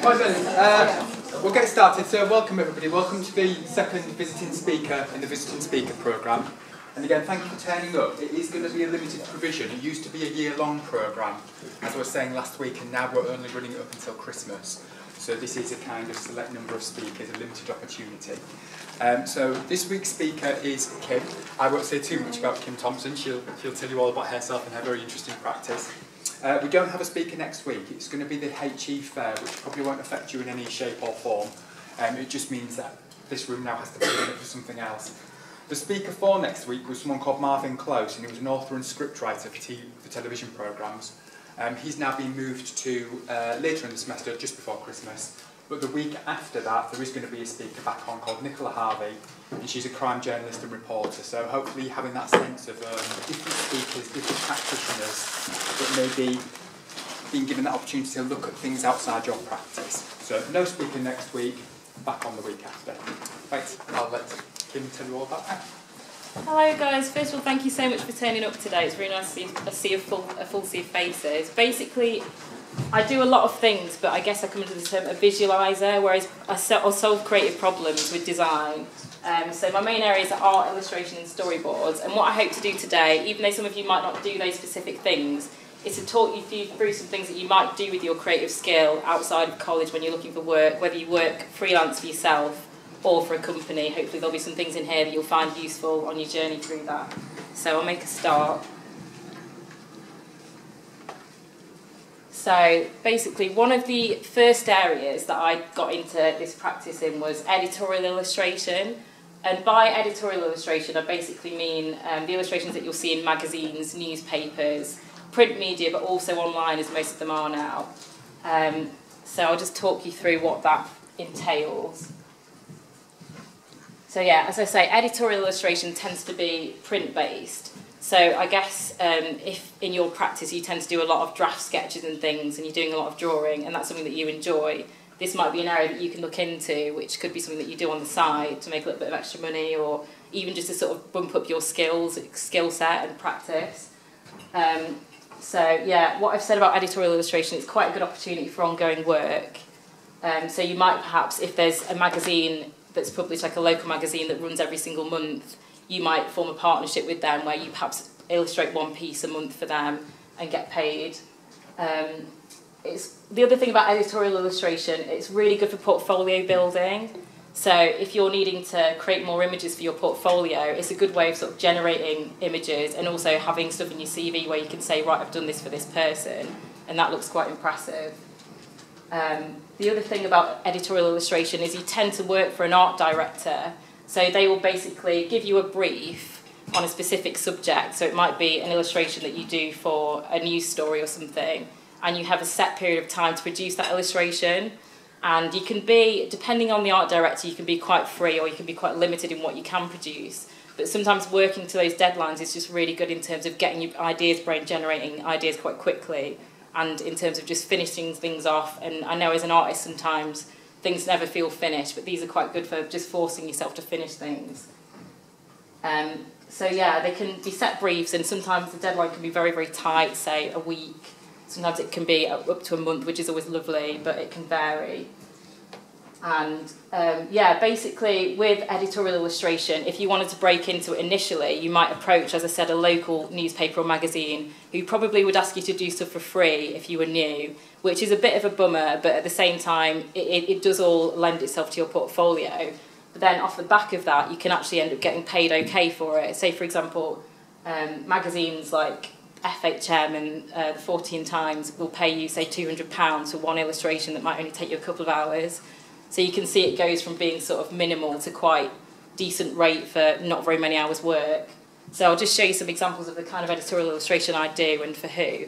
Right then, we'll get started. So welcome everybody, welcome to the second visiting speaker in the visiting speaker programme. And again, thank you for turning up. It is going to be a limited provision. It used to be a year-long programme, as I was saying last week, and now we're only running it up until Christmas. So this is a kind of select number of speakers, a limited opportunity. So this week's speaker is Kim. I won't say too much about Kim Thompson. She'll tell you all about herself and her very interesting practice. We don't have a speaker next week. It's going to be the HE Fair, which probably won't affect you in any shape or form. It just means that this room now has to be in it for something else. The speaker for next week was someone called Marvin Close, and he was an author and scriptwriter for television programmes. He's now been moved to later in the semester, just before Christmas. But the week after that, there is going to be a speaker back on called Nicola Harvey, and she's a crime journalist and reporter. So hopefully having that sense of different speakers, different practitioners that may be being given that opportunity to look at things outside your practice. So no speaker next week, back on the week after. Right, I'll let Kim tell you all about that. Hello guys, first of all thank you so much for turning up today. It's really nice to see a full sea of faces. Basically, I do a lot of things, but I guess I come into the term a visualiser, whereas I'll solve creative problems with design. So my main areas are art, illustration and storyboards, and what I hope to do today, even though some of you might not do those specific things, is to talk you through some things that you might do with your creative skill outside of college when you're looking for work, whether you work freelance for yourself or for a company. Hopefully there'll be some things in here that you'll find useful on your journey through that. So I'll make a start. So basically one of the first areas that I got into this practice in was editorial illustration. And by editorial illustration I basically mean the illustrations that you'll see in magazines, newspapers, print media, but also online, as most of them are now. So I'll just talk you through what that entails. So yeah, as I say, editorial illustration tends to be print-based. So I guess if in your practice you tend to do a lot of draft sketches and things, and you're doing a lot of drawing, and that's something that you enjoy, this might be an area that you can look into, which could be something that you do on the side to make a little bit of extra money, or even just to sort of bump up your skill set and practice. So yeah, what I've said about editorial illustration, it's quite a good opportunity for ongoing work. So you might perhaps, if there's a magazine that's published, like a local magazine that runs every single month, you might form a partnership with them where you perhaps illustrate one piece a month for them and get paid. The other thing about editorial illustration, it's really good for portfolio building. So if you're needing to create more images for your portfolio, it's a good way of sort of generating images and also having stuff in your CV where you can say, right, I've done this for this person, and that looks quite impressive. The other thing about editorial illustration is you tend to work for an art director. So they will basically give you a brief on a specific subject. So it might be an illustration that you do for a news story or something, and you have a set period of time to produce that illustration. And you can be, depending on the art director, you can be quite free or you can be quite limited in what you can produce. But sometimes working to those deadlines is just really good in terms of getting your ideas brain generating ideas quite quickly, and in terms of just finishing things off. And I know as an artist sometimes things never feel finished, but these are quite good for just forcing yourself to finish things. So yeah, they can be set briefs, and sometimes the deadline can be very, very tight, say a week. Sometimes it can be up to a month, which is always lovely, but it can vary. And yeah, basically with editorial illustration, if you wanted to break into it initially, you might approach, as I said, a local newspaper or magazine who probably would ask you to do stuff for free if you were new, which is a bit of a bummer, but at the same time, it does all lend itself to your portfolio. But then off the back of that, you can actually end up getting paid okay for it. Say, for example, magazines like FHM and the 14 Times will pay you, say, £200 for one illustration that might only take you a couple of hours. So you can see it goes from being sort of minimal to quite decent rate for not very many hours work. So I'll just show you some examples of the kind of editorial illustration I do and for who.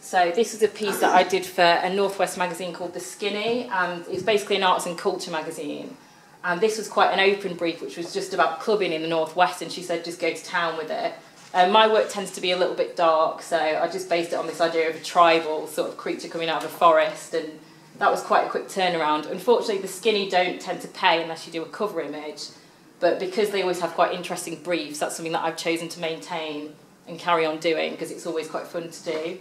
So this is a piece that I did for a Northwest magazine called The Skinny, and it's basically an arts and culture magazine. And this was quite an open brief, which was just about clubbing in the Northwest, and she said just go to town with it. My work tends to be a little bit dark, so I just based it on this idea of a tribal sort of creature coming out of a forest, and that was quite a quick turnaround. Unfortunately, The Skinny don't tend to pay unless you do a cover image, but because they always have quite interesting briefs, that's something that I've chosen to maintain and carry on doing, because it's always quite fun to do.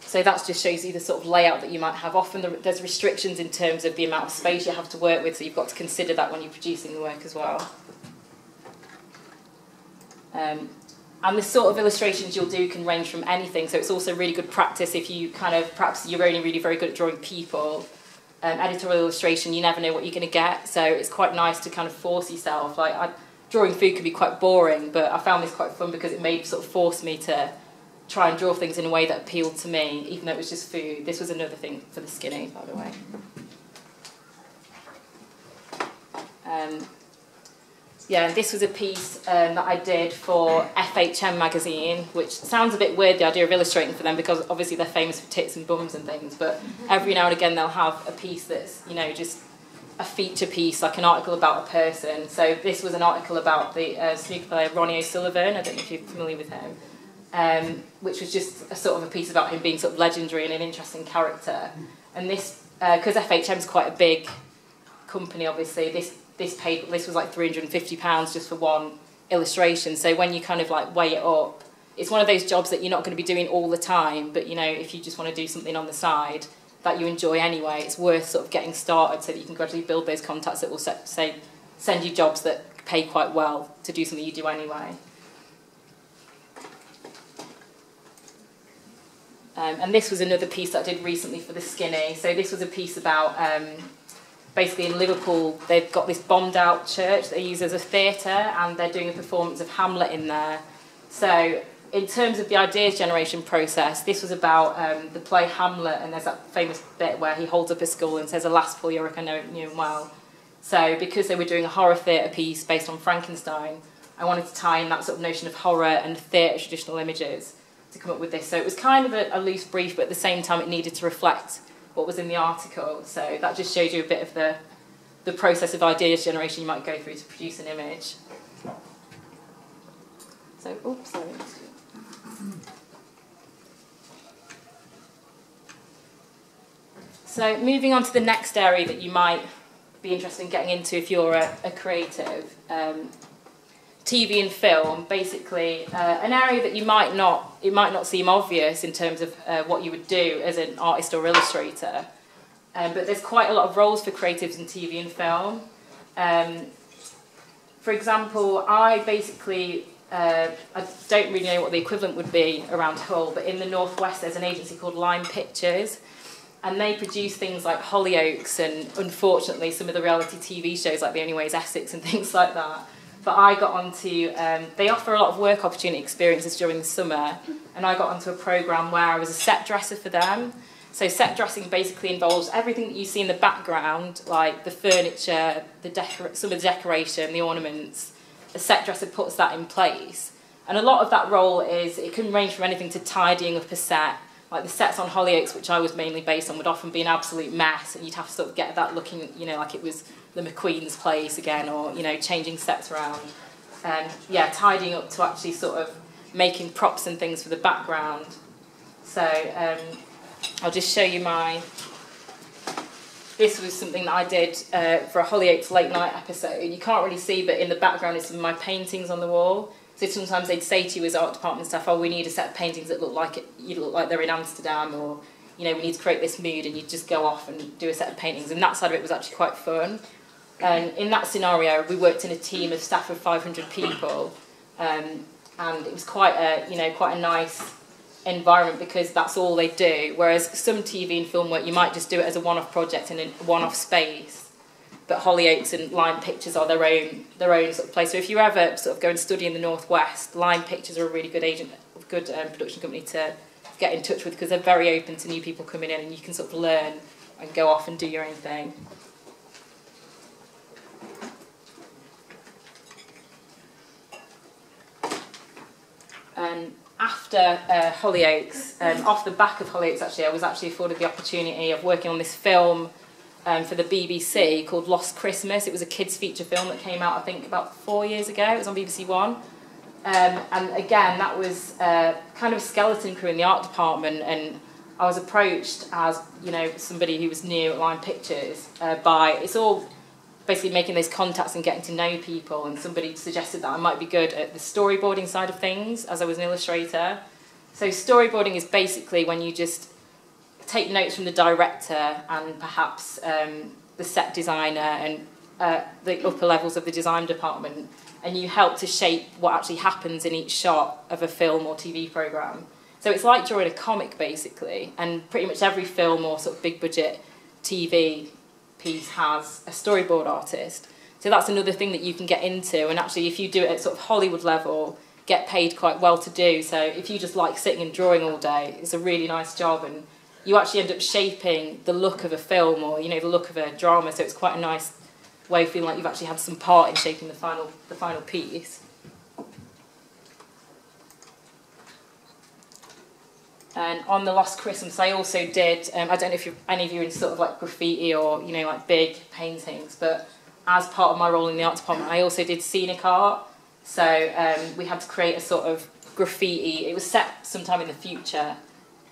So that just shows you the sort of layout that you might have. Often there's restrictions in terms of the amount of space you have to work with, so you've got to consider that when you're producing the work as well. And the sort of illustrations you'll do can range from anything, so it's also really good practice if you kind of, perhaps you're only really very good at drawing people. Editorial illustration, you never know what you're going to get, so it's quite nice to kind of force yourself. Like, drawing food can be quite boring, but I found this quite fun because it made sort of force me to try and draw things in a way that appealed to me, even though it was just food. This was another thing for the skinny, by the way. Yeah, and this was a piece that I did for FHM magazine, which sounds a bit weird, the idea of illustrating for them, because obviously they're famous for tits and bums and things, but every now and again they'll have a piece that's, you know, just a feature piece, like an article about a person. So this was an article about the snooker player Ronnie O'Sullivan, I don't know if you're familiar with him, which was just a sort of a piece about him being sort of legendary and an interesting character. And this, because FHM's quite a big company, obviously, this was like £350 just for one illustration. So when you kind of like weigh it up, it's one of those jobs that you're not going to be doing all the time, but you know, if you just want to do something on the side that you enjoy anyway, it's worth sort of getting started so that you can gradually build those contacts that will send you jobs that pay quite well to do something you do anyway. And this was another piece that I did recently for the Skinny. So this was a piece about, basically in Liverpool, they've got this bombed out church they use as a theatre, and they're doing a performance of Hamlet in there. So in terms of the ideas generation process, this was about the play Hamlet, and there's that famous bit where he holds up a skull and says, "Alas, poor Yorick, I know it knew him well." So because they were doing a horror theatre piece based on Frankenstein, I wanted to tie in that sort of notion of horror and theatre traditional images to come up with this. So it was kind of a loose brief, but at the same time it needed to reflect what was in the article. So that just showed you a bit of the process of ideas generation you might go through to produce an image. So, oops, sorry. So moving on to the next area that you might be interested in getting into if you're a creative. TV and film, basically an area that it might not seem obvious in terms of what you would do as an artist or illustrator, but there's quite a lot of roles for creatives in TV and film. For example, I don't really know what the equivalent would be around Hull, but in the northwest there's an agency called Lime Pictures, and they produce things like Hollyoaks and, unfortunately, some of the reality TV shows like The Only Way is Essex and things like that. But I got onto, they offer a lot of work opportunity experiences during the summer, and I got onto a programme where I was a set dresser for them. So set dressing basically involves everything that you see in the background, like the furniture, some of the decoration, the ornaments. A set dresser puts that in place. And a lot of that role it can range from anything to tidying up a set. Like the sets on Hollyoaks, which I was mainly based on, would often be an absolute mess, and you'd have to sort of get that looking, you know, like it was the McQueen's place again, or, you know, changing sets around. Yeah, tidying up to actually sort of making props and things for the background. So I'll just show you this was something that I did for a Hollyoaks late night episode. You can't really see, but in the background is some of my paintings on the wall. So sometimes they'd say to you as art department staff, "Oh, we need a set of paintings that look like they're in Amsterdam," or, you know, "We need to create this mood," and you'd just go off and do a set of paintings. And that side of it was actually quite fun. And in that scenario, we worked in a team of staff of 500 people, and it was quite a nice environment because that's all they do. Whereas some TV and film work, you might just do it as a one-off project in a one-off space. But Hollyoaks and Lime Pictures are their own sort of place. So if you ever sort of go and study in the northwest, Lime Pictures are a really good production company to get in touch with, because they're very open to new people coming in, and you can sort of learn and go off and do your own thing. And after Hollyoaks, off the back of Hollyoaks, actually, I was actually afforded the opportunity of working on this film for the BBC called Lost Christmas. It was a kids' feature film that came out, I think, about 4 years ago. It was on BBC One. And again, that was kind of a skeleton crew in the art department, and I was approached as, you know, somebody who was new at Lime Pictures it's all basically making those contacts and getting to know people, and somebody suggested that I might be good at the storyboarding side of things as I was an illustrator. So storyboarding is basically when you just take notes from the director and perhaps the set designer and the upper levels of the design department, and you help to shape what actually happens in each shot of a film or TV programme. So it's like drawing a comic, basically, and pretty much every film or sort of big budget TV piece has a storyboard artist. So that's another thing that you can get into, and actually if you do it at sort of Hollywood level, get paid quite well to do. So if you just like sitting and drawing all day, it's a really nice job, and you actually end up shaping the look of a film, or the look of a drama, so it's quite a nice way of feeling like you've actually had some part in shaping the final piece. And on The Lost Christmas, I also did, I don't know if any of you are into sort of like graffiti or, like big paintings, but as part of my role in the art department, I also did scenic art. So we had to create a sort of graffiti. It was set sometime in the future,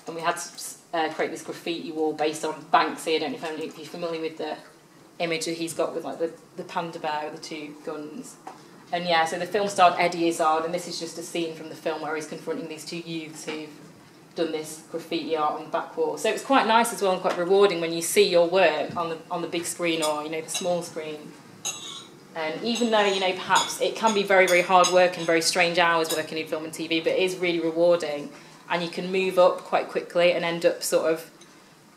and we had to create this graffiti wall based on Banksy. I don't know if you're familiar with the image that he's got with like the panda bear with the two guns. And yeah, so the film starred Eddie Izzard, and this is just a scene from the film where he's confronting these two youths who've done this graffiti art on the back wall. So it's quite nice as well and quite rewarding when you see your work on the big screen or the small screen. And even though perhaps it can be very, very hard work and very strange hours working in film and TV, but it is really rewarding, and you can move up quite quickly and end up sort of,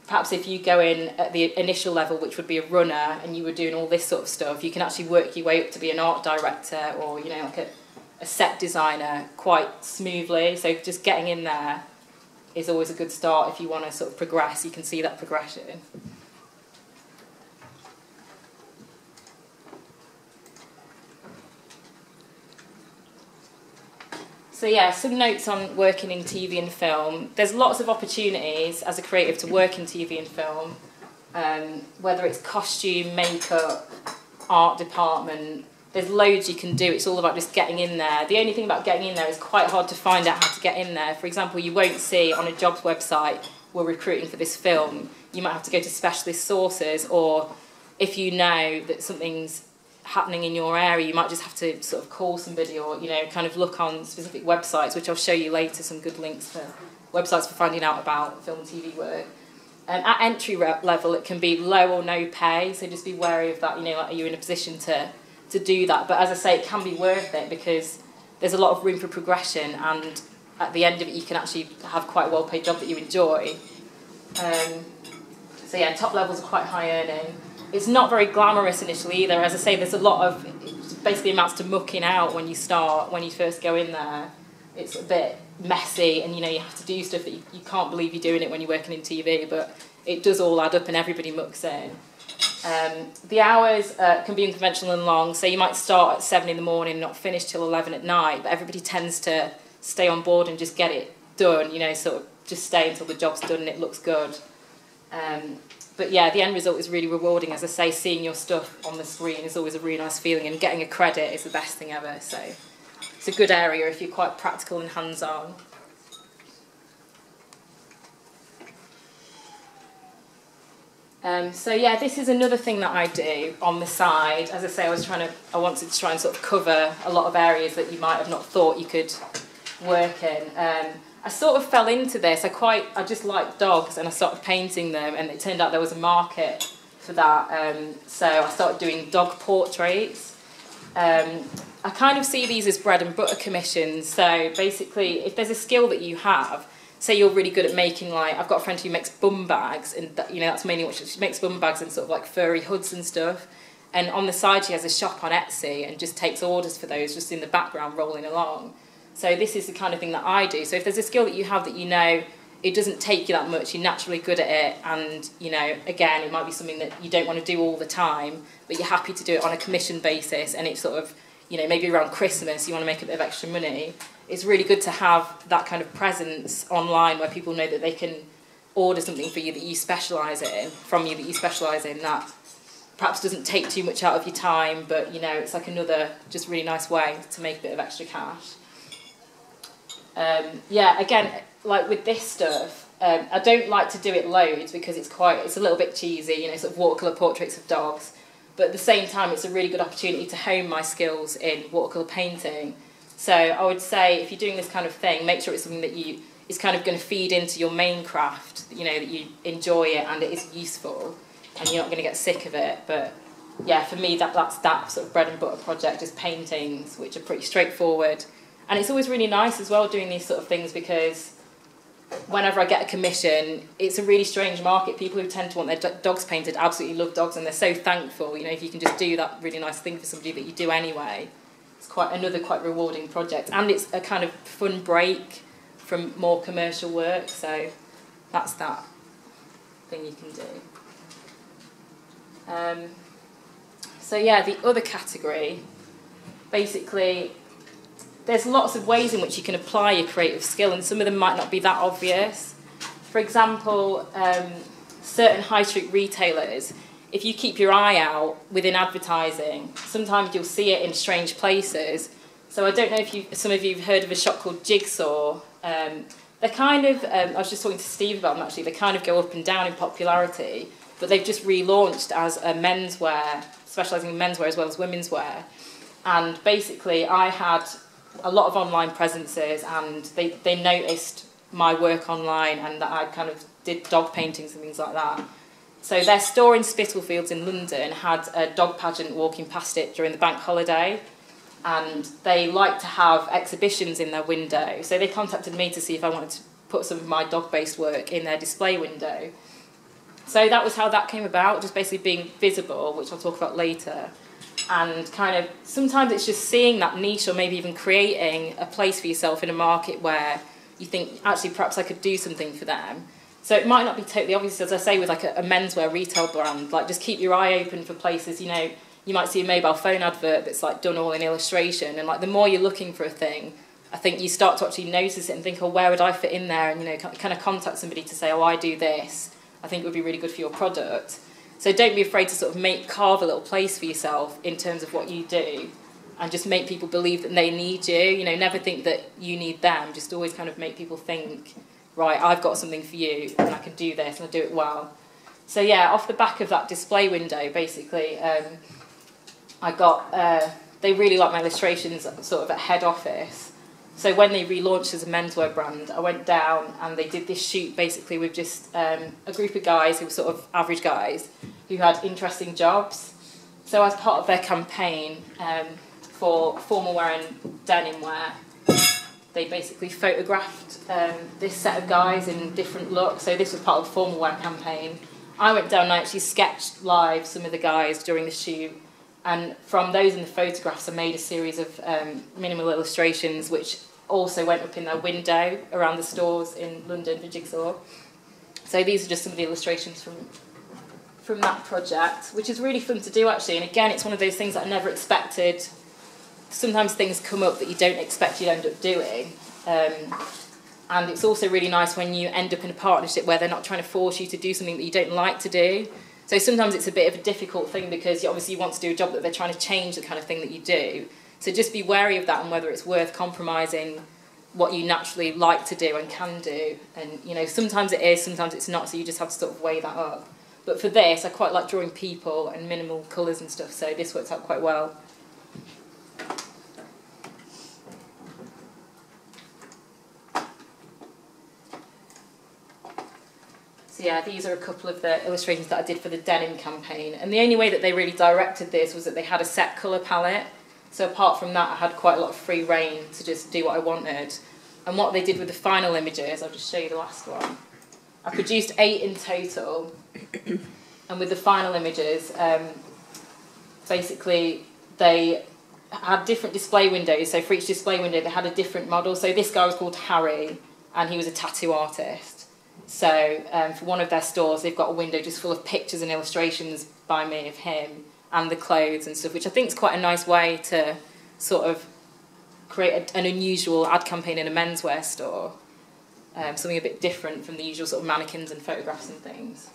perhaps if you go in at the initial level, which would be a runner, and you were doing all this sort of stuff, you can actually work your way up to be an art director or like a set designer quite smoothly. So just getting in there is always a good start if you want to sort of progress. You can see that progression. So yeah, some notes on working in TV and film. There's lots of opportunities as a creative to work in TV and film, whether it's costume, makeup, art department. There's loads you can do. It's all about just getting in there. The only thing about getting in there is quite hard to find out how to get in there. For example, you won't see on a jobs website, we're recruiting for this film. You might have to go to specialist sources, or if you know that something's happening in your area, you might just have to sort of call somebody or, kind of look on specific websites, which I'll show you later, some good links for websites for finding out about film and TV work. At entry level, it can be low or no pay, so just be wary of that, like, are you in a position to do that? But as I say, it can be worth it because there's a lot of room for progression, and at the end of it you can actually have quite a well-paid job that you enjoy. So yeah, top levels are quite high earning. It's not very glamorous initially either. As I say, there's a lot of, it basically amounts to mucking out when you first go in there. It's a bit messy, and you have to do stuff that you can't believe you're doing it when you're working in TV, but it does all add up and everybody mucks in. The hours can be unconventional and long, so you might start at 7 in the morning and not finish till 11 at night, but everybody tends to stay on board and just get it done, sort of just stay until the job's done and it looks good. But yeah, the end result is really rewarding. As I say, seeing your stuff on the screen is always a really nice feeling, and getting a credit is the best thing ever, so it's a good area if you're quite practical and hands-on. So yeah, this is another thing that I do on the side. As I say, I wanted to try and sort of cover a lot of areas that you might have not thought you could work in. I sort of fell into this. I just like dogs, and I started painting them, and it turned out there was a market for that. So I started doing dog portraits. I kind of see these as bread and butter commissions. So basically, if there's a skill that you have, say you're really good at making, like, I've got a friend who makes bum bags, and that's mainly what she makes, bum bags and sort of like furry hoods and stuff. And on the side, she has a shop on Etsy and just takes orders for those, just in the background rolling along. So this is the kind of thing that I do. So if there's a skill that you have that it doesn't take you that much, you're naturally good at it, and again, it might be something that you don't want to do all the time, but you're happy to do it on a commission basis, and it's sort of, maybe around Christmas you want to make a bit of extra money. It's really good to have that kind of presence online where people know that they can order something for you that you specialise in, that perhaps doesn't take too much out of your time, but it's like another just really nice way to make a bit of extra cash. Yeah, again, like with this stuff, I don't like to do it loads because it's a little bit cheesy, sort of watercolour portraits of dogs. but at the same time it's a really good opportunity to hone my skills in watercolour painting. So I would say if you're doing this kind of thing, make sure it's something that is kind of going to feed into your main craft, you know, that you enjoy it and it is useful and you're not going to get sick of it. But yeah, for me that's that sort of bread and butter project, is paintings, which are pretty straightforward. And it's always really nice as well doing these sort of things, because whenever I get a commission, it's a really strange market. People who tend to want their dogs painted absolutely love dogs, and they're so thankful, you know, if you can just do that really nice thing for somebody that you do anyway. It's quite rewarding project, and it's a kind of fun break from more commercial work, so that's that thing you can do. So yeah, the other category, basically, there's lots of ways in which you can apply your creative skill, and some of them might not be that obvious. For example, certain high street retailers, if you keep your eye out within advertising, sometimes you'll see it in strange places. So I don't know if some of you have heard of a shop called Jigsaw. They're kind of, I was just talking to Steve about them actually, they kind of go up and down in popularity, but they've just relaunched as a menswear, specialising in menswear as well as women's wear. And basically I had a lot of online presences, and they noticed my work online and that I kind of did dog paintings and things like that. So their store in Spitalfields in London had a dog pageant walking past it during the bank holiday, and they like to have exhibitions in their window. So they contacted me to see if I wanted to put some of my dog-based work in their display window. So that was how that came about, just basically being visible, which I'll talk about later. And kind of, sometimes it's just seeing that niche, or maybe even creating a place for yourself in a market where you think, actually, perhaps I could do something for them. So it might not be totally obvious, as I say, with like a menswear retail brand, like just keep your eye open for places, you know, you might see a mobile phone advert that's like done all in illustration, and like the more you're looking for a thing, I think you start to actually notice it and think, oh, where would I fit in there? And, you know, kind of contact somebody to say, oh, I do this. I think it would be really good for your product. So don't be afraid to sort of carve a little place for yourself in terms of what you do, and just make people believe that they need you. You know, never think that you need them. Just always kind of make people think, right, I've got something for you and I can do this and I do it well. So yeah, off the back of that display window, basically, I got, they really like my illustrations sort of at head office. So when they relaunched as a menswear brand, I went down and they did this shoot basically with just a group of guys who were sort of average guys who had interesting jobs. So as part of their campaign for formal wear and denim wear, they basically photographed this set of guys in different looks. So this was part of the formal wear campaign. I went down and I actually sketched live some of the guys during the shoot. And from those in the photographs, I made a series of minimal illustrations, which also went up in their window around the stores in London for Jigsaw. So these are just some of the illustrations from that project, which is really fun to do actually. And again, it's one of those things that I never expected. Sometimes things come up that you don't expect you'd end up doing. And it's also really nice when you end up in a partnership where they're not trying to force you to do something that you don't like to do. So sometimes it's a bit of a difficult thing because you obviously want to do a job that they're trying to change the kind of thing that you do. So just be wary of that and whether it's worth compromising what you naturally like to do and can do. And, you know, sometimes it is, sometimes it's not, so you just have to sort of weigh that up. But for this, I quite like drawing people and minimal colours and stuff, so this works out quite well. So yeah, these are a couple of the illustrations that I did for the denim campaign. And the only way that they really directed this was that they had a set colour palette. So apart from that, I had quite a lot of free reign to just do what I wanted. And what they did with the final images, I'll just show you the last one. I produced 8 in total. And with the final images, basically they had different display windows. So for each display window, they had a different model. So this guy was called Harry, and he was a tattoo artist. So for one of their stores, they've got a window just full of pictures and illustrations by me of him and the clothes and stuff, which I think is quite a nice way to sort of create an unusual ad campaign in a menswear store. Something a bit different from the usual sort of mannequins and photographs and things.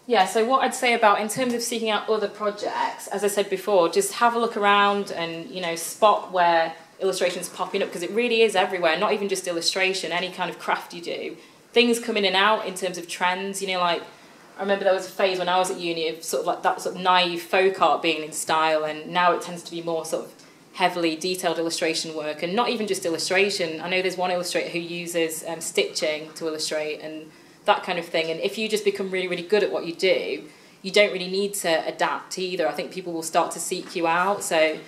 Yeah, so what I'd say about, in terms of seeking out other projects, as I said before, just have a look around and, you know, spot where illustration's popping up, because it really is everywhere, not even just illustration, any kind of craft you do. things come in and out in terms of trends. You know, like I remember there was a phase when I was at uni of sort of like that sort of naive folk art being in style, and now it tends to be more sort of heavily detailed illustration work, and not even just illustration. I know there's one illustrator who uses stitching to illustrate and that kind of thing, and if you just become really, really good at what you do, you don't really need to adapt either. I think people will start to seek you out. So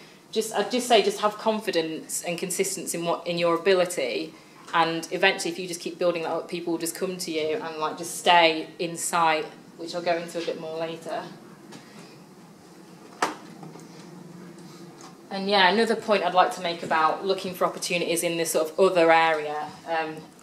I'd just say just have confidence and consistency in your ability, and eventually if you just keep building that up, people will just come to you and like just stay in sight, which I'll go into a bit more later. And yeah, another point I'd like to make about looking for opportunities in this sort of other area,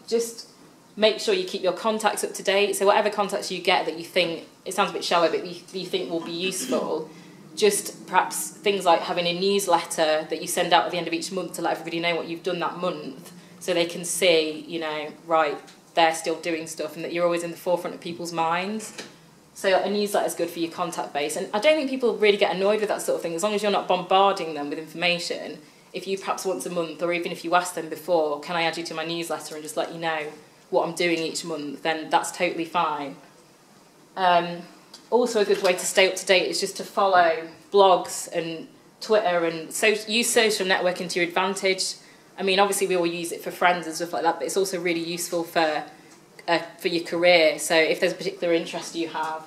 just make sure you keep your contacts up to date. So whatever contacts you get that you think, it sounds a bit shallow, but you think will be useful, just perhaps things like having a newsletter that you send out at the end of each month to let everybody know what you've done that month, so they can see, you know, right, they're still doing stuff, and that you're always in the forefront of people's minds. So a newsletter is good for your contact base. And I don't think people really get annoyed with that sort of thing, as long as you're not bombarding them with information. If you perhaps once a month, or even if you ask them before, can I add you to my newsletter and just let you know what I'm doing each month, then that's totally fine. Also a good way to stay up to date is just to follow blogs and Twitter, and so use social networking to your advantage. I mean, obviously we all use it for friends and stuff like that, but it's also really useful for your career. So if there's a particular interest you have,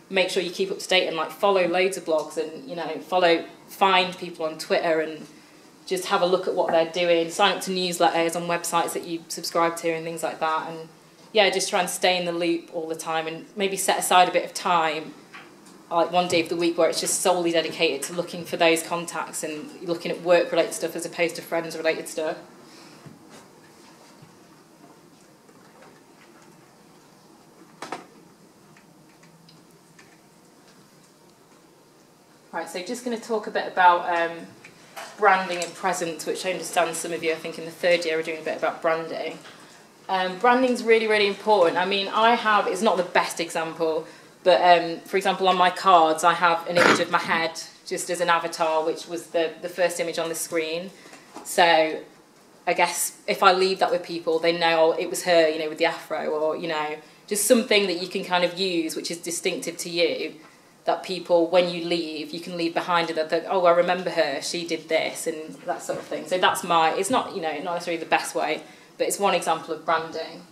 make sure you keep up to date and like follow loads of blogs, and you know, find people on Twitter and just have a look at what they're doing. Sign up to newsletters on websites that you subscribe to and things like that. And yeah, just try and stay in the loop all the time, and maybe set aside a bit of time, like one day of the week, where it's just solely dedicated to looking for those contacts and looking at work-related stuff as opposed to friends-related stuff. Right, so just going to talk a bit about branding and presence, which I understand some of you, I think in the third year, are doing a bit about branding. Branding's really, really important. I mean, it's not the best example, but for example, on my cards, I have an image of my head just as an avatar, which was the first image on the screen. So I guess if I leave that with people, they know, oh, it was her, you know, with the afro, or, you know, just something that you can kind of use, which is distinctive to you, that people, when you leave, you can leave behind it, that, oh, I remember her, she did this, and that sort of thing. So that's it's not, you know, not necessarily the best way, but it's one example of branding.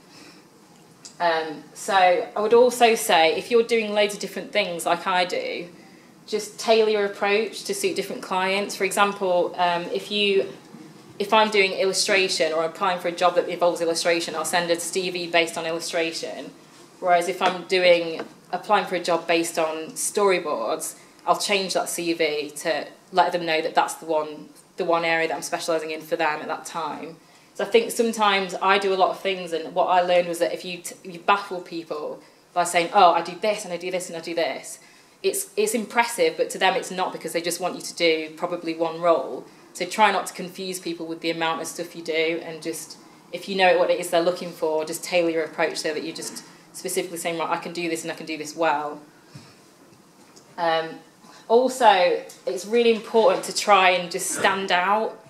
So I would also say, if you're doing loads of different things like I do, just tailor your approach to suit different clients. For example, if I'm doing illustration or applying for a job that involves illustration, I'll send a CV based on illustration. Whereas if I'm applying for a job based on storyboards, I'll change that CV to let them know that that's the one area that I'm specialising in for them at that time. So I think sometimes I do a lot of things, and what I learned was that if you baffle people by saying, oh, I do this and I do this and I do this, it's impressive, but to them it's not, because they just want you to do probably one role. So try not to confuse people with the amount of stuff you do, and just, if you know what it is they're looking for, just tailor your approach so that you're just specifically saying, right, I can do this and I can do this well. Also, it's really important to try and just stand out,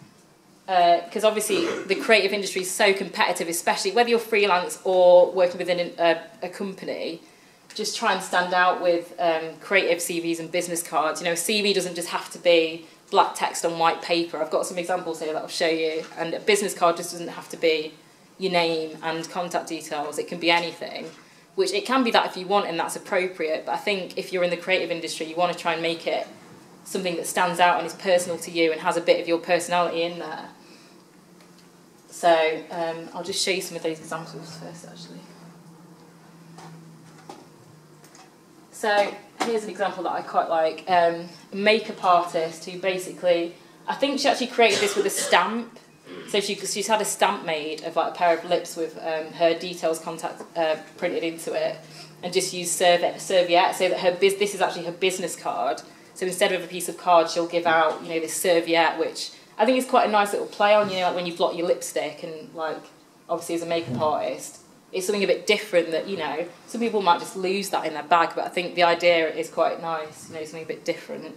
because obviously the creative industry is so competitive, especially whether you're freelance or working within a company. Just try and stand out with creative CVs and business cards. You know, a CV doesn't just have to be black text on white paper. I've got some examples here that I'll show you. And a business card just doesn't have to be your name and contact details. It can be anything, which it can be that if you want and that's appropriate. But I think if you're in the creative industry, you want to try and make it something that stands out and is personal to you and has a bit of your personality in there. So I'll just show you some of those examples first, actually. So here's an example that I quite like. A makeup artist who basically, I think she actually created this with a stamp. So she's had a stamp made of like a pair of lips with her details contact printed into it, and just used serviette so that this is actually her business card. So instead of a piece of card, she'll give out, you know, this serviette, which I think is quite a nice little play on, you know, like when you blot your lipstick, and like obviously as a makeup artist, it's something a bit different that, you know, some people might just lose that in their bag, but I think the idea is quite nice, you know, something a bit different.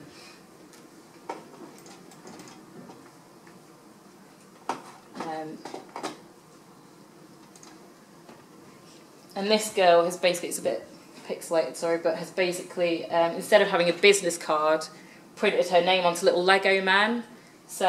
And this girl has basically, it's a bit pixelated, sorry, but has basically, instead of having a business card, printed her name onto little Lego men. So,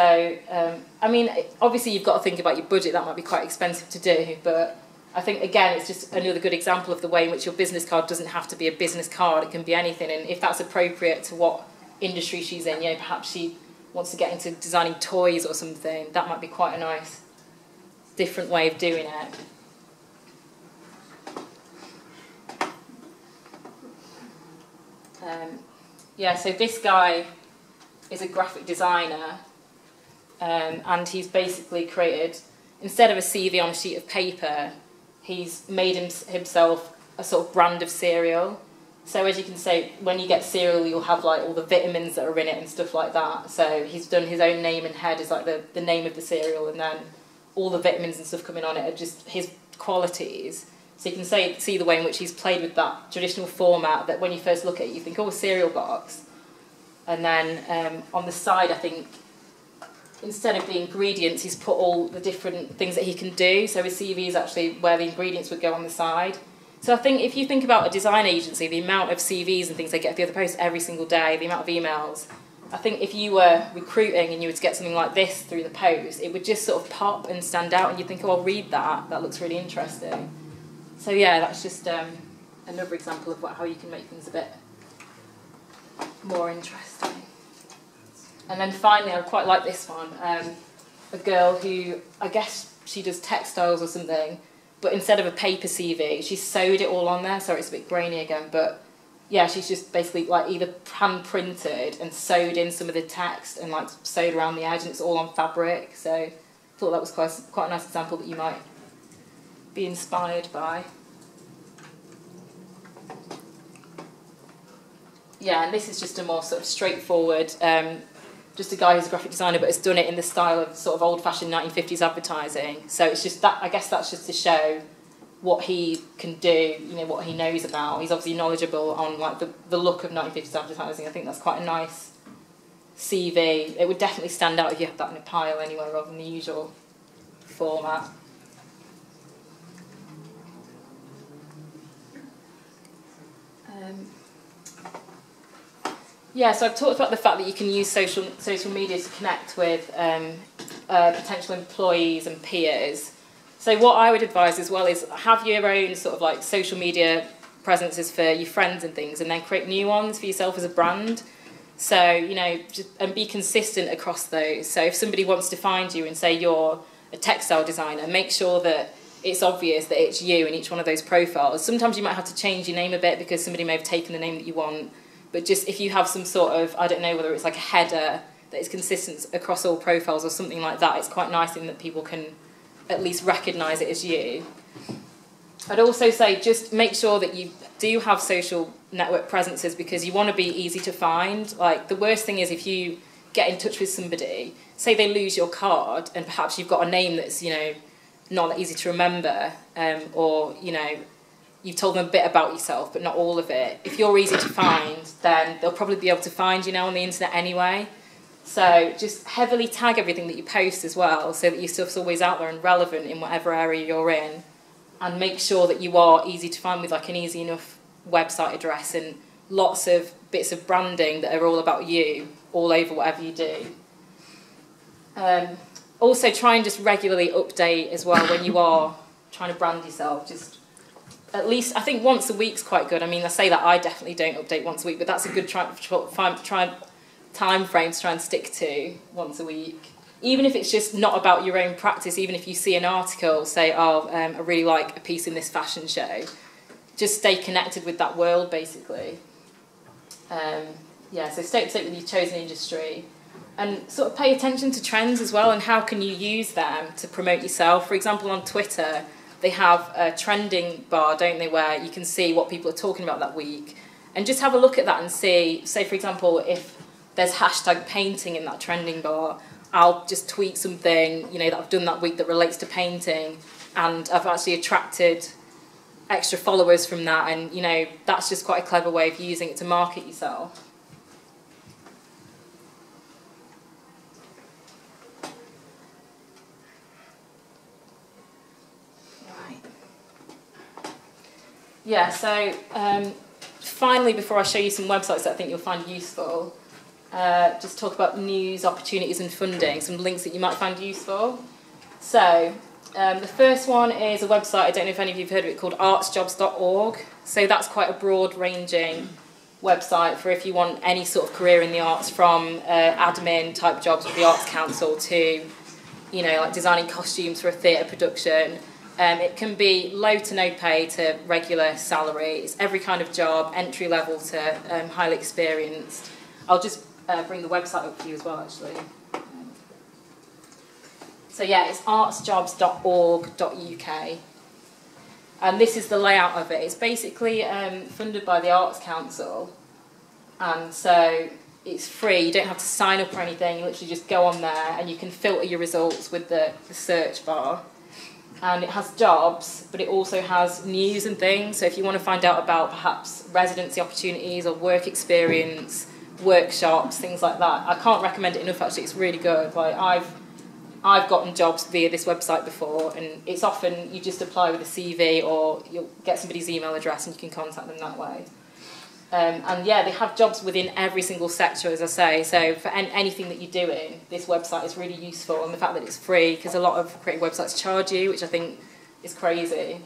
I mean, obviously you've got to think about your budget, that might be quite expensive to do, but I think, again, it's just another good example of the way in which your business card doesn't have to be a business card, it can be anything, and if that's appropriate to what industry she's in, you know, perhaps she wants to get into designing toys or something, that might be quite a nice, different way of doing it. Yeah, so this guy is a graphic designer, and he's basically created, instead of a CV on a sheet of paper, he's made himself a sort of brand of cereal. So as you can see, when you get cereal, you'll have like all the vitamins that are in it and stuff like that. So he's done his own name and head is like the name of the cereal, and then all the vitamins and stuff coming on it are just his qualities. So you can see the way in which he's played with that traditional format that when you first look at it, you think, oh, a cereal box. And then on the side, I think, instead of the ingredients, he's put all the different things that he can do. So his CV is actually where the ingredients would go on the side. So I think if you think about a design agency, the amount of CVs and things they get through the post every single day, the amount of emails, I think if you were recruiting and you were to get something like this through the post, it would just sort of pop and stand out, and you'd think, oh, I'll read that. That looks really interesting. So yeah, that's just another example of how you can make things a bit more interesting. And then finally, I quite like this one. A girl who, I guess she does textiles or something, but instead of a paper CV, she sewed it all on there. Sorry, it's a bit grainy again, but yeah, she's just basically like either hand printed and sewed in some of the text and like sewed around the edge, and it's all on fabric. So I thought that was quite a nice example that you might be inspired by. Yeah, and this is just a more sort of straightforward, just a guy who's a graphic designer, but has done it in the style of sort of old-fashioned 1950s advertising. So it's just that, I guess that's just to show what he can do, you know, what he knows about. He's obviously knowledgeable on like the look of 1950s advertising. I think that's quite a nice CV. It would definitely stand out if you had that in a pile anywhere rather than the usual format. Yeah, so I've talked about the fact that you can use social media to connect with potential employees and peers. So what I would advise as well is have your own sort of like social media presences for your friends and things, and then create new ones for yourself as a brand. So, you know, and be consistent across those. So if somebody wants to find you and say you're a textile designer, make sure that it's obvious that it's you in each one of those profiles. Sometimes you might have to change your name a bit because somebody may have taken the name that you want. But just if you have some sort of, I don't know, whether it's like a header that is consistent across all profiles or something like that, it's quite nice in that people can at least recognise it as you. I'd also say just make sure that you do have social network presences because you want to be easy to find. Like the worst thing is if you get in touch with somebody, say they lose your card and perhaps you've got a name that's, you know, not that easy to remember, or, you know, you've told them a bit about yourself, but not all of it. If you're easy to find, then they'll probably be able to find you now on the internet anyway. So just heavily tag everything that you post as well, so that your stuff's always out there and relevant in whatever area you're in. And make sure that you are easy to find with like an easy enough website address and lots of bits of branding that are all about you, all over whatever you do. Also try and just regularly update as well when you are trying to brand yourself. Just at least, I think once a week's quite good. I mean, I say that I definitely don't update once a week, but that's a good time frame to try and stick to once a week. Even if it's just not about your own practice, even if you see an article, say, oh, I really like a piece in this fashion show, just stay connected with that world, basically. Yeah, so stay up to date with your chosen industry. And sort of pay attention to trends as well, and how can you use them to promote yourself. For example, on Twitter, they have a trending bar, don't they, where you can see what people are talking about that week. And just have a look at that and see, say, for example, if there's hashtag painting in that trending bar, I'll just tweet something, you know, that I've done that week that relates to painting, and I've actually attracted extra followers from that, and, you know, that's just quite a clever way of using it to market yourself. Yeah, so finally, before I show you some websites that I think you'll find useful, just talk about news, opportunities and funding, some links that you might find useful. So the first one is a website, I don't know if any of you have heard of it, called artsjobs.org. So that's quite a broad-ranging website for if you want any sort of career in the arts, from admin type jobs with the Arts Council to, you know, like designing costumes for a theatre production. It can be low to no pay to regular salary. It's every kind of job, entry level to highly experienced. I'll just bring the website up for you as well, actually. So yeah, it's artsjobs.org.uk. And this is the layout of it. It's basically funded by the Arts Council. And so it's free. You don't have to sign up or anything. You literally just go on there and you can filter your results with the search bar. And it has jobs, but it also has news and things. So if you want to find out about perhaps residency opportunities or work experience, workshops, things like that, I can't recommend it enough. Actually, it's really good. Like I've gotten jobs via this website before, and it's often you just apply with a CV or you'll get somebody's email address and you can contact them that way. And yeah, they have jobs within every single sector, as I say. So for anything that you're doing, this website is really useful. And the fact that it's free, because a lot of creative websites charge you, which I think is crazy.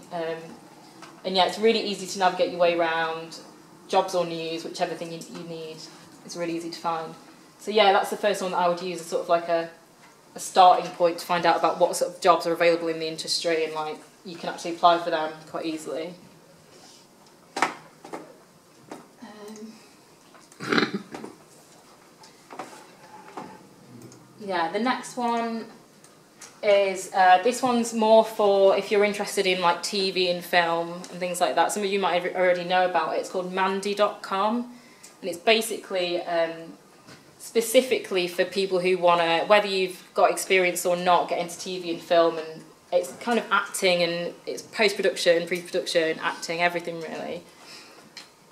And yeah, it's really easy to navigate your way around. Jobs or news, whichever thing you need, it's really easy to find. So yeah, that's the first one that I would use as sort of like a starting point to find out about what sort of jobs are available in the industry, and like you can actually apply for them quite easily. Yeah, the next one is, this one's more for if you're interested in like TV and film and things like that. Some of you might already know about it. It's called mandy.com, and it's basically specifically for people who want to, whether you've got experience or not, get into TV and film, and it's kind of acting and it's post-production, pre-production, acting, everything really.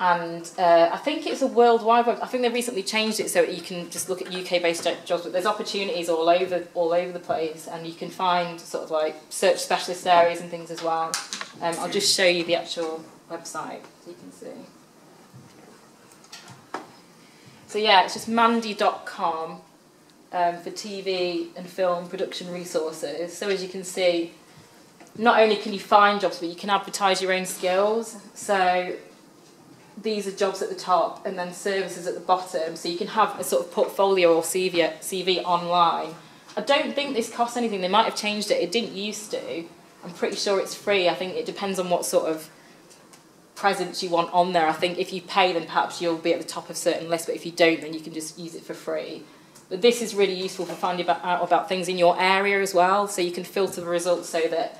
And I think it's a worldwide web. I think they've recently changed it so that you can just look at UK-based jobs, but there's opportunities all over the place, and you can find sort of like search specialist areas and things as well. I'll just show you the actual website so you can see. So yeah, it's just mandy.com for TV and film production resources. So as you can see, not only can you find jobs, but you can advertise your own skills. So these are jobs at the top and then services at the bottom, so you can have a sort of portfolio or CV online. I don't think this costs anything. They might have changed it. It didn't used to. I'm pretty sure it's free. I think it depends on what sort of presence you want on there. I think if you pay, then perhaps you'll be at the top of certain lists, but if you don't, then you can just use it for free. But this is really useful for finding out about things in your area as well, so you can filter the results so that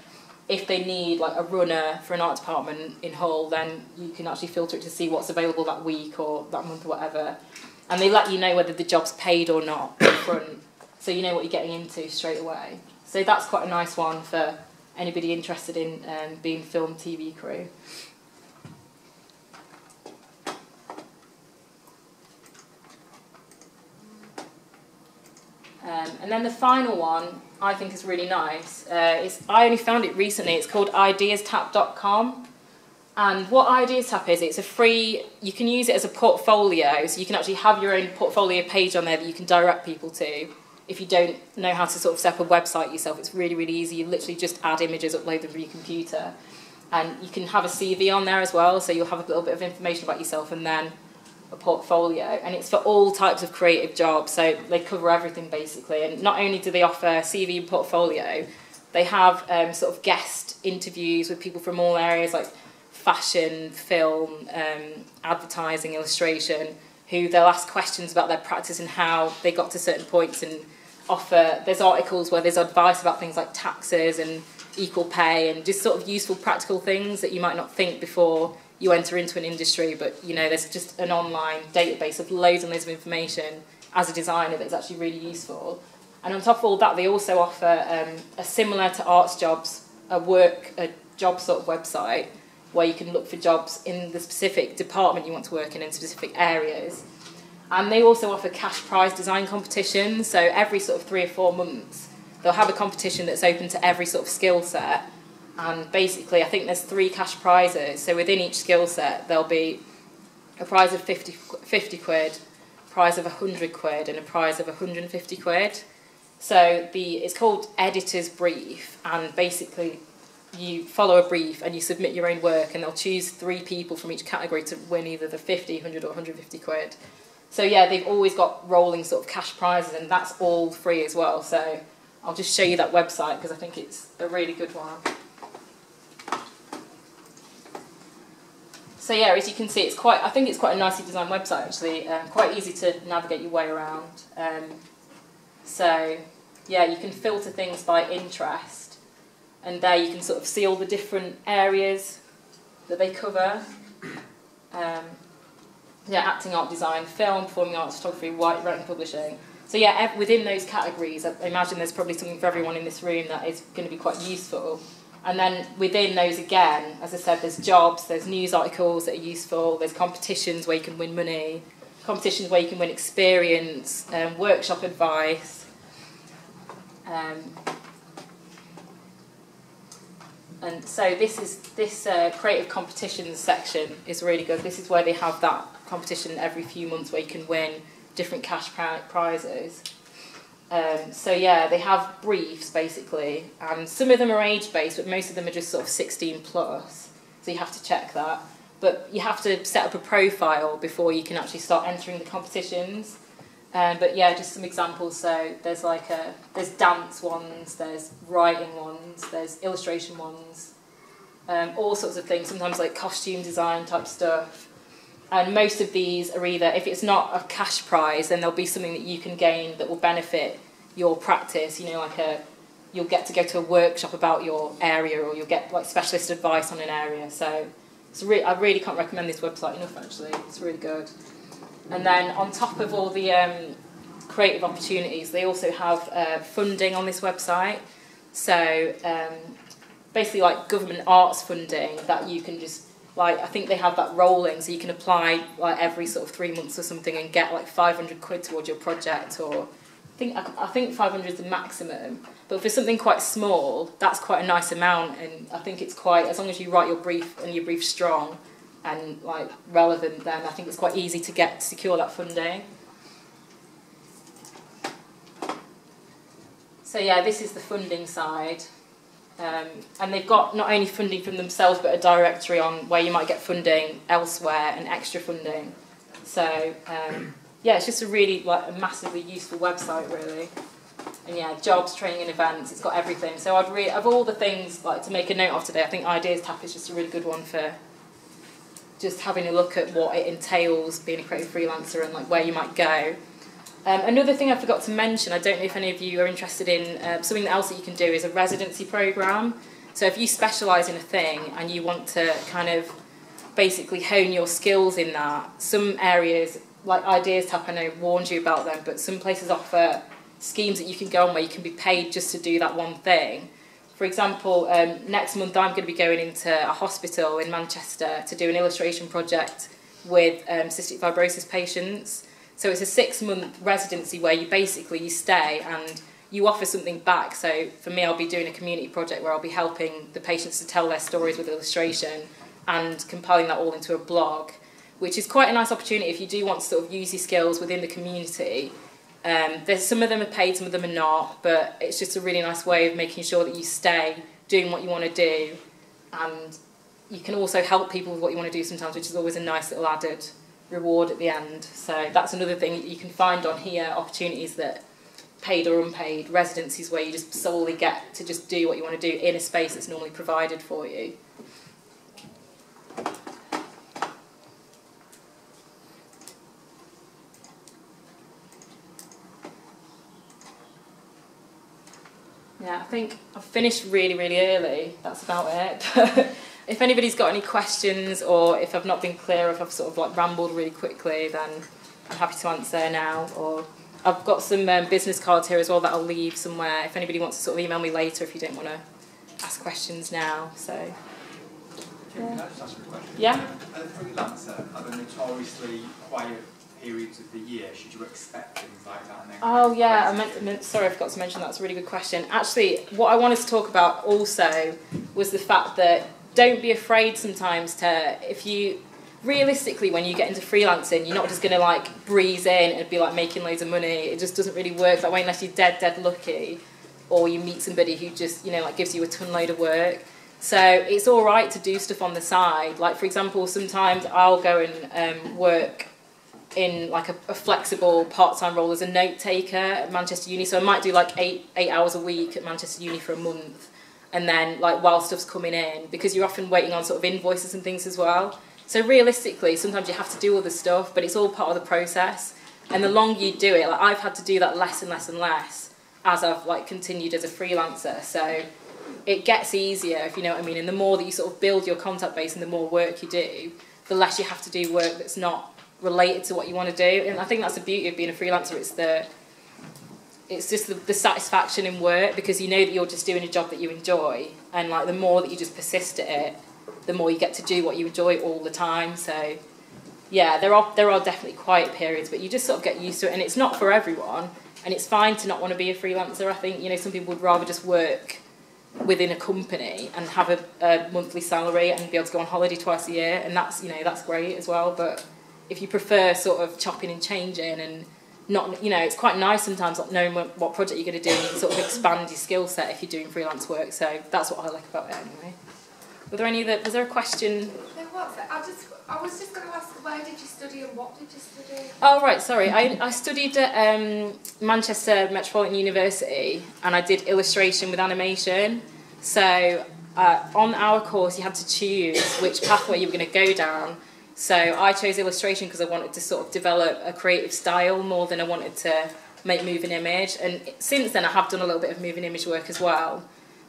if they need like a runner for an art department in Hull, then you can actually filter it to see what's available that week or that month or whatever. And they let you know whether the job's paid or not up front, so you know what you're getting into straight away. So that's quite a nice one for anybody interested in being film TV crew. And then the final one I think is really nice. I only found it recently. It's called ideastap.com. And what IdeasTap is, it's a free, you can use it as a portfolio, so you can actually have your own portfolio page on there that you can direct people to. If you don't know how to sort of set up a website yourself, it's really, really easy. You literally just add images, upload them from your computer. And you can have a CV on there as well, so you'll have a little bit of information about yourself and then a portfolio. And it's for all types of creative jobs, so they cover everything basically. And not only do they offer CV and portfolio, they have sort of guest interviews with people from all areas like fashion, film, advertising, illustration, who they'll ask questions about their practice and how they got to certain points, and offer, there's articles where there's advice about things like taxes and equal pay and just sort of useful practical things that you might not think before you enter into an industry, but you know, there's just an online database of loads and loads of information as a designer that's actually really useful. And on top of all that, they also offer a similar to Arts Jobs, a job sort of website where you can look for jobs in the specific department you want to work in specific areas. And they also offer cash prize design competitions, so every sort of 3 or 4 months they'll have a competition that's open to every sort of skill set, And basically, I think there's 3 cash prizes. So within each skill set, there'll be a prize of 50 quid, a prize of 100 quid, and a prize of 150 quid. So it's called Editor's Brief, and basically you follow a brief and you submit your own work, and they'll choose 3 people from each category to win either the 50, 100 or 150 quid. So yeah, they've always got rolling sort of cash prizes, and that's all free as well. So I'll just show you that website because I think it's a really good one. So yeah, as you can see, I think it's quite a nicely designed website actually, quite easy to navigate your way around. So yeah, you can filter things by interest, and there you can sort of see all the different areas that they cover. Yeah, acting, art, design, film, performing arts, photography, writing, publishing. So yeah, within those categories, I imagine there's probably something for everyone in this room that is going to be quite useful. And then within those again, as I said, there's jobs, there's news articles that are useful, there's competitions where you can win money, competitions where you can win experience, workshop advice. And so this creative competitions section is really good. This is where they have that competition every few months where you can win different cash prizes. So yeah, they have briefs basically, and some of them are age-based, but most of them are just sort of 16 plus, so you have to check that. But you have to set up a profile before you can actually start entering the competitions. But yeah, just some examples. So there's there's dance ones, there's writing ones, there's illustration ones, all sorts of things, sometimes like costume design type stuff. And most of these are either, if it's not a cash prize, then there'll be something that you can gain that will benefit your practice. You know, you'll get to go to a workshop about your area, or you'll get like specialist advice on an area. So I really can't recommend this website enough actually, it's really good. And then on top of all the creative opportunities, they also have funding on this website. So basically like government arts funding that you can just, I think they have that rolling, so you can apply like every sort of 3 months or something and get like 500 quid towards your project, or I think 500 is the maximum. But for something quite small, that's quite a nice amount, and I think it's quite, as long as you write your brief and your brief's strong and like relevant, then I think it's quite easy to secure that funding. So yeah, this is the funding side. And they've got not only funding from themselves, but a directory on where you might get funding elsewhere and extra funding. So yeah, it's just a really a massively useful website, really. And yeah, jobs, training and events, it's got everything. So of all the things to make a note of today, I think Ideas Tap is just a really good one for just having a look at what it entails being a creative freelancer and where you might go. Another thing I forgot to mention, I don't know if any of you are interested in, something else that you can do is a residency programme. So if you specialise in a thing and you want to kind of basically hone your skills in that, some areas, like Ideas Tap, I know warned you about them, but some places offer schemes that you can go on where you can be paid just to do that one thing. For example, next month I'm going to be going into a hospital in Manchester to do an illustration project with cystic fibrosis patients. So it's a 6-month residency where you stay and you offer something back. So for me, I'll be doing a community project where I'll be helping the patients to tell their stories with illustration and compiling that all into a blog, which is quite a nice opportunity if you do want to sort of use your skills within the community. There's some of them are paid, some of them are not, but it's just a really nice way of making sure that you stay doing what you want to do, and you can also help people with what you want to do sometimes, which is always a nice little added reward at the end. So that's another thing you can find on here, opportunities that paid or unpaid, residencies where you just solely get to just do what you want to do in a space that's normally provided for you. Yeah, I think I've finished really, really early. That's about it. If anybody's got any questions, or if I've not been clear, if I've sort of rambled really quickly, then I'm happy to answer now. Or I've got some business cards here as well that I'll leave somewhere if anybody wants to sort of email me later if you don't want to ask questions now. So. Can I just ask you a question? Yeah. As a freelancer, are there notoriously quiet periods of the year? Should you expect things like that? Oh yeah, sorry, I forgot to mention that. It's a really good question. Actually, what I wanted to talk about also was the fact that don't be afraid sometimes to, if you, realistically when you get into freelancing, you're not just going to like breeze in and be like making loads of money. It just doesn't really work that way unless you're dead lucky, or you meet somebody who just, you know, like gives you a ton load of work. So it's all right to do stuff on the side. Like, for example, sometimes I'll go and work in like a flexible part-time role as a note taker at Manchester Uni. So I might do like eight hours a week at Manchester Uni for a month, and then like while stuff's coming in, because you're often waiting on sort of invoices and things as well. So realistically, sometimes you have to do all this stuff, but it's all part of the process. And the longer you do it, like I've had to do that less and less and less as I've like continued as a freelancer. So it gets easier, if you know what I mean. And the more that you sort of build your contact base and the more work you do, the less you have to do work that's not related to what you want to do. And I think that's the beauty of being a freelancer. It's just the satisfaction in work, because you know that you're just doing a job that you enjoy, and like the more that you just persist at it, the more you get to do what you enjoy all the time. So yeah, there are definitely quiet periods, but you just sort of get used to it, and it's not for everyone, and it's fine to not want to be a freelancer. I think, you know, some people would rather just work within a company and have a monthly salary and be able to go on holiday twice a year, and that's, you know, that's great as well. But if you prefer sort of chopping and changing and not, you know, it's quite nice sometimes like knowing what project you're going to do, and you can sort of expand your skill set if you're doing freelance work. So that's what I like about it anyway. Was there a question? There was. I was just going to ask, where did you study and what did you study? Oh, right, sorry. I studied at Manchester Metropolitan University, and I did illustration with animation. So on our course, you had to choose which pathway you were going to go down. So I chose illustration because I wanted to sort of develop a creative style more than I wanted to make moving image. And since then, I have done a little bit of moving image work as well.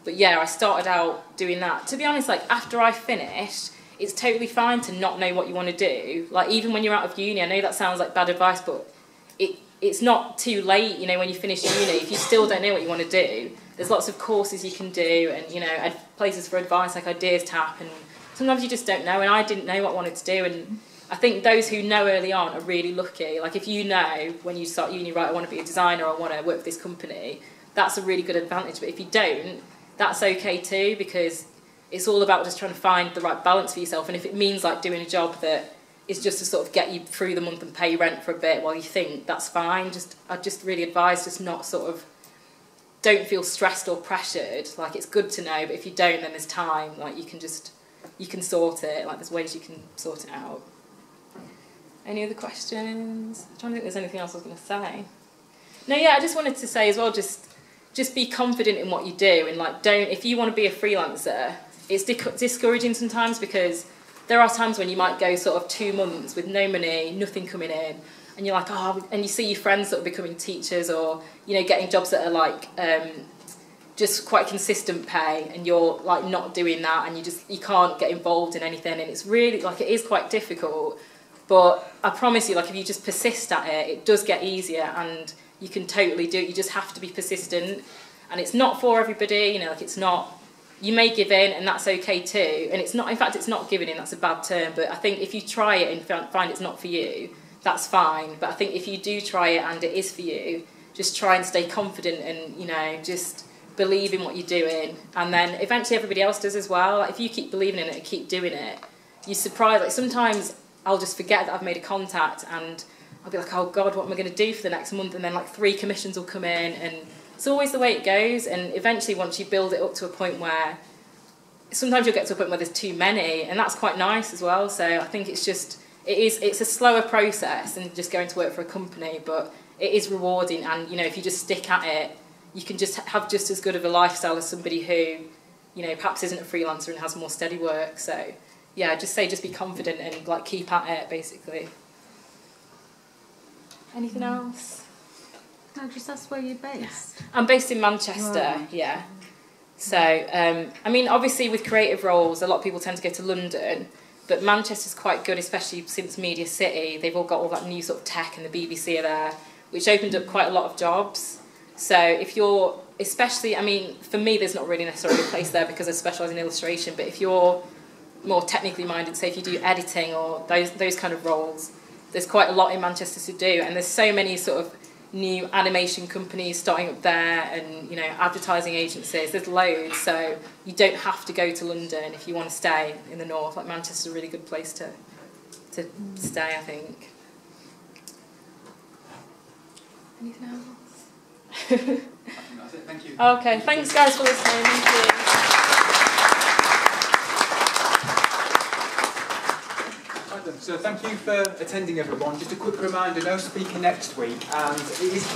But yeah, I started out doing that. To be honest, like after I finished, it's totally fine to not know what you want to do. Like even when you're out of uni, I know that sounds like bad advice, but it's not too late, you know, when you finish uni. If you still don't know what you want to do, there's lots of courses you can do, and, you know, places for advice like Ideas Tap, and sometimes you just don't know, and I didn't know what I wanted to do. And I think those who know early on are really lucky. Like if you know when you start uni, right, I want to be a designer, I want to work for this company, that's a really good advantage. But if you don't, that's okay too, because it's all about just trying to find the right balance for yourself. And if it means like doing a job that is just to sort of get you through the month and pay rent for a bit while you think, that's fine. I'd just really advise just not sort of, don't feel stressed or pressured. Like it's good to know, but if you don't, then there's time. Like you can sort it. Like there's ways you can sort it out. Any other questions? I'm trying to think if there's anything else I was going to say. No, yeah, I just wanted to say as well, just be confident in what you do, and like if you want to be a freelancer, it's discouraging sometimes, because there are times when you might go sort of 2 months with no money, nothing coming in, and you're like, oh, and you see your friends that are becoming teachers, or, you know, getting jobs that are like just quite consistent pay, and you're like not doing that, and you can't get involved in anything, and it's really like, it is quite difficult. But I promise you, like if you just persist at it, it does get easier, and you can totally do it. You just have to be persistent, and it's not for everybody, you know, like it's not, you may give in, and that's okay too. And it's not, in fact, it's not giving in, that's a bad term. But I think if you try it and find it's not for you, that's fine. But I think if you do try it and it is for you, just try and stay confident, and, you know, just believe in what you're doing. And then eventually everybody else does as well. Like if you keep believing in it and keep doing it, you're surprised. Like sometimes I'll just forget that I've made a contact, and I'll be like, oh God, what am I going to do for the next month? And then like 3 commissions will come in, and it's always the way it goes. And eventually once you build it up to a point where, sometimes you'll get to a point where there's too many, and that's quite nice as well. So I think it's a slower process than just going to work for a company, but it is rewarding. And, you know, if you just stick at it, you can just have just as good of a lifestyle as somebody who, you know, perhaps isn't a freelancer and has more steady work. So yeah, just be confident and like keep at it, basically. Anything else? No, just that's where you're based. I'm based in Manchester, Right. yeah. So, I mean, obviously with creative roles, a lot of people tend to go to London, but Manchester's quite good, especially since Media City. They've all got all that new sort of tech, and the BBC are there, which opened up quite a lot of jobs. So if you're, especially, I mean, for me, there's not really necessarily a place there because I specialise in illustration, but if you're more technically minded, say if you do editing or those kind of roles, there's quite a lot in Manchester to do, and there's so many sort of new animation companies starting up there, and you know, advertising agencies. There's loads, so you don't have to go to London if you want to stay in the north. Like Manchester's a really good place to stay, I think. Anything else? I think that's it. Thank you. Okay, thanks guys for listening. Thank you. So thank you for attending, everyone. Just a quick reminder, no speaker next week, and it is